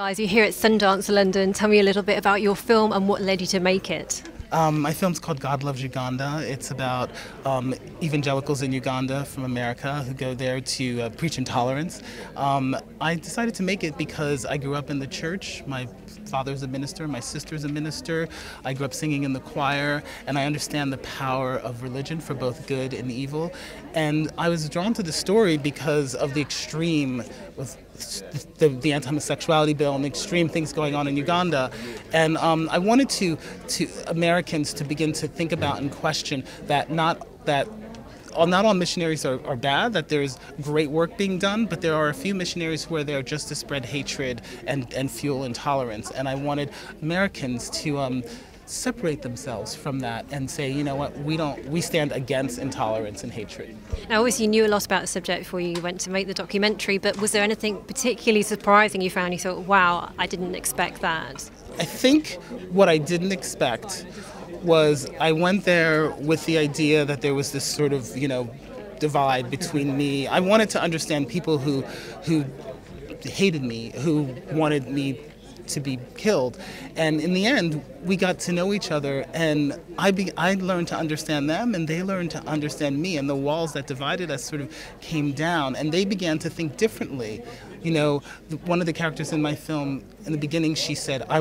Guys, you're here at Sundance London. Tell me a little bit about your film and what led you to make it. My film's called Loves Uganda. It's about evangelicals in Uganda from America who go there to preach intolerance. I decided to make it because I grew up in the church. My father's a minister, my sister's a minister. I grew up singing in the choir, and I understand the power of religion for both good and evil. And I was drawn to the story because of the extreme with the anti-homosexuality bill and the extreme things going on in Uganda. And I wanted to Americans to begin to think about and question that not all missionaries are bad, that there's great work being done, but there are a few missionaries who are there just to spread hatred and fuel intolerance. And I wanted Americans to separate themselves from that and say, you know what, we stand against intolerance and hatred. Now, obviously, you knew a lot about the subject before you went to make the documentary, but was there anything particularly surprising you found? You thought, wow, I didn't expect that. I think what I didn't expect was I went there with the idea that there was this sort of, divide between me. I wanted to understand people who hated me, who wanted me to be killed. And in the end, we got to know each other, and I learned to understand them, and they learned to understand me, and the walls that divided us sort of came down, and they began to think differently. One of the characters in my film, in the beginning, she said, I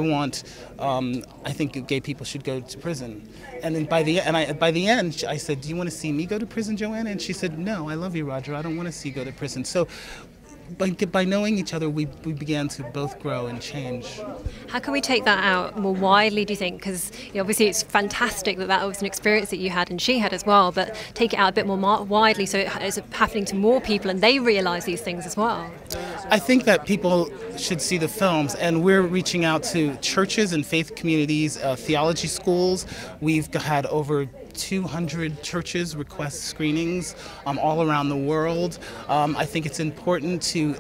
think gay people should go to prison. And then by the end, I said, do you want to see me go to prison, Joanna? And she said, no, I love you, Roger. I don't want to see you go to prison. So by knowing each other, we began to both grow and change. How can we take that out more widely, do you think? Because obviously it's fantastic that was an experience that you had and she had as well, but take it out a bit more widely so it's happening to more people and they realise these things as well. I think that people should see the films, and we're reaching out to churches and faith communities, theology schools. We've had over 200 churches request screenings all around the world. I think it's important to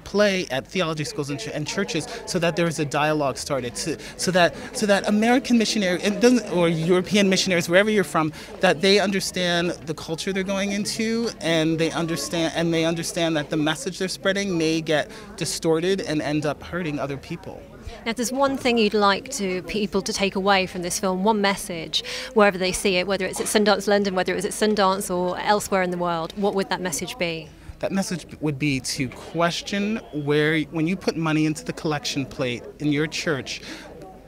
play at theology schools and churches so that there is a dialogue started, so that American missionaries or European missionaries, wherever you're from, that they understand the culture they're going into, and they understand that the message they're spreading may get distorted and end up hurting other people. Now, if there's one thing you'd like people to take away from this film, one message, wherever they see it, whether it's at Sundance London, whether it's at Sundance or elsewhere in the world, what would that message be? That message would be to question when you put money into the collection plate in your church,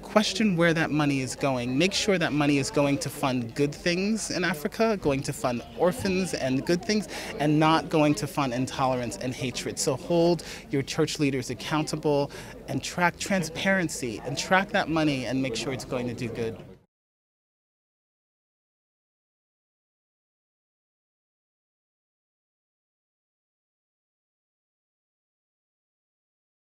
question where that money is going. Make sure that money is going to fund good things in Africa, going to fund orphans and good things, and not going to fund intolerance and hatred. So hold your church leaders accountable and track transparency and track that money and make sure it's going to do good.